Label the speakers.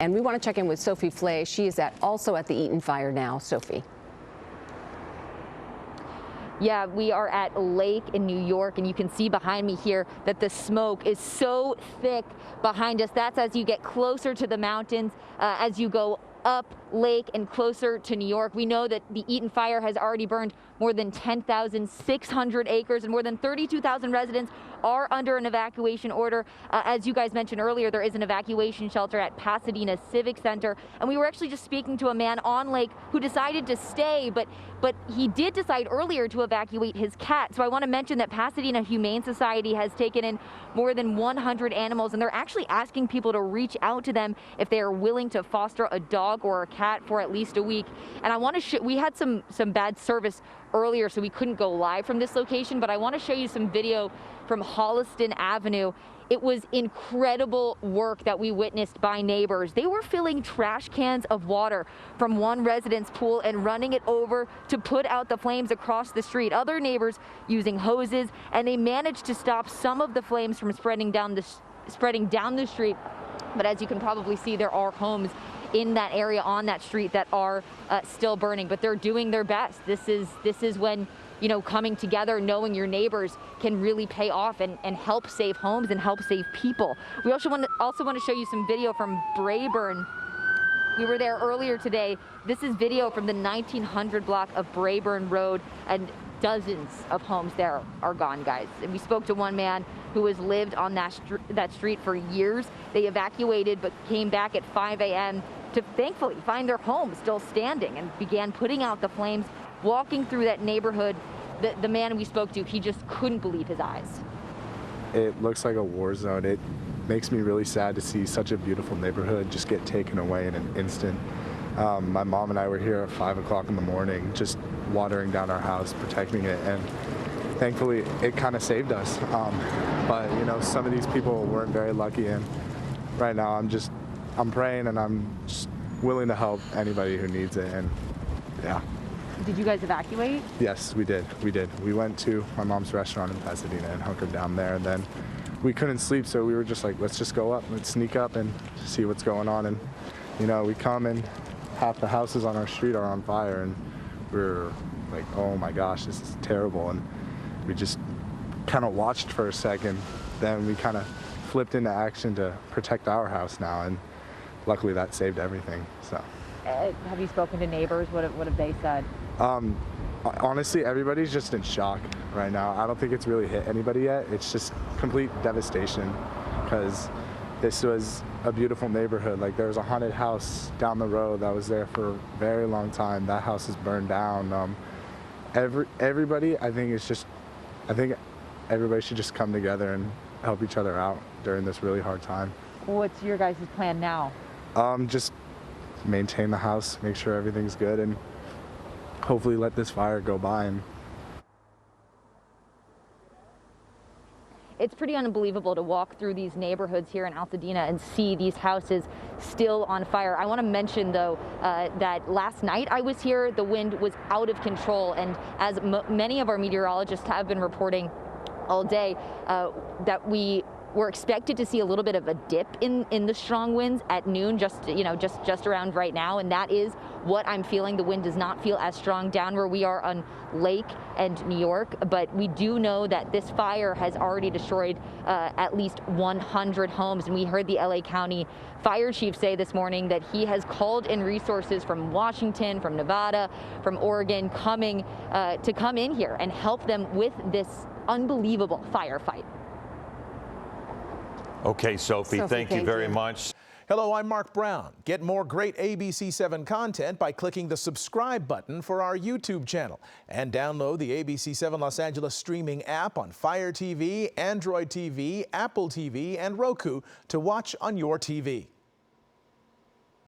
Speaker 1: And we want to check in with Sophie Flay. She is also at the Eaton fire now. Sophie.
Speaker 2: Yeah, we are at a lake in New York, and you can see behind me here that the smoke is so thick behind us. That's as you get closer to the mountains, as you go up lake and closer to New York. We know that the Eaton fire has already burned more than 10,600 acres, and more than 32,000 residents are under an evacuation order. As you guys mentioned earlier, there is an evacuation shelter at Pasadena Civic Center, and we were actually just speaking to a man on lake who decided to stay, but he did decide earlier to evacuate his cat. So I want to mention that Pasadena Humane Society has taken in more than 100 animals, and they're actually asking people to reach out to them if they are willing to foster a dog or a cat for at least a week. And I want to we had some bad service earlier, so we couldn't go live from this location, but I want to show you some video from Holliston Avenue. It was incredible work that we witnessed by neighbors. They were filling trash cans of water from one resident's pool and running it over to put out the flames across the street. Other neighbors using hoses, and they managed to stop some of the flames from spreading down the street. But as you can probably see, there are homes in that area on that street that are still burning, but they're doing their best. This is when, you know, coming together, knowing your neighbors can really pay off and help save homes and help save people. We also want to show you some video from Brayburn. We were there earlier today. This is video from the 1900 block of Brayburn Road, and dozens of homes there are gone, guys. And we spoke to one man who has lived on that street for years. They evacuated but came back at 5 a.m. to thankfully find their home still standing and began putting out the flames. Walking through that neighborhood, the man we spoke to, he just couldn't believe his eyes.
Speaker 3: It looks like a war zone. It makes me really sad to see such a beautiful neighborhood just get taken away in an instant. My mom and I were here at 5 o'clock in the morning, just watering down our house, protecting it, and thankfully it kind of saved us. But you know, some of these people weren't very lucky, and right now I'm praying, and I'm just willing to help anybody who needs it. And yeah.
Speaker 2: Did you guys evacuate?
Speaker 3: Yes, we did. We went to my mom's restaurant in Pasadena and hunkered down there, and then we couldn't sleep, so we were just like, let's just go up, let's sneak up and see what's going on. And you know, we come and half the houses on our street are on fire, and we're like, oh my gosh, this is terrible. And we just kind of watched for a second, then we kind of flipped into action to protect our house now, and luckily that saved everything. So
Speaker 2: have you spoken to neighbors? What have they said?
Speaker 3: Honestly, everybody's just in shock right now. I don't think it's really hit anybody yet. It's just complete devastation, because this was a beautiful neighborhood. Like, there was a haunted house down the road that was there for a very long time. That house is burned down. Everybody, I think everybody should just come together and help each other out during this really hard time.
Speaker 2: What's your guys' plan now?
Speaker 3: Just maintain the house, make sure everything's good, and hopefully let this fire go by. And
Speaker 2: it's pretty unbelievable to walk through these neighborhoods here in Altadena and see these houses still on fire. I want to mention, though, that last night I was here, the wind was out of control, and as many of our meteorologists have been reporting all day, that we're expected to see a little bit of a dip in the strong winds at noon, just around right now, and that is what I'm feeling. The wind does not feel as strong down where we are on Lake and New York, but we do know that this fire has already destroyed at least 100 homes, and we heard the LA County Fire Chief say this morning that he has called in resources from Washington, from Nevada, from Oregon, to come in here and help them with this unbelievable firefight.
Speaker 4: Okay, Sophie, thank you very much.
Speaker 5: Hello, I'm Mark Brown. Get more great ABC7 content by clicking the subscribe button for our YouTube channel, and download the ABC7 Los Angeles streaming app on Fire TV, Android TV, Apple TV, and Roku to watch on your TV.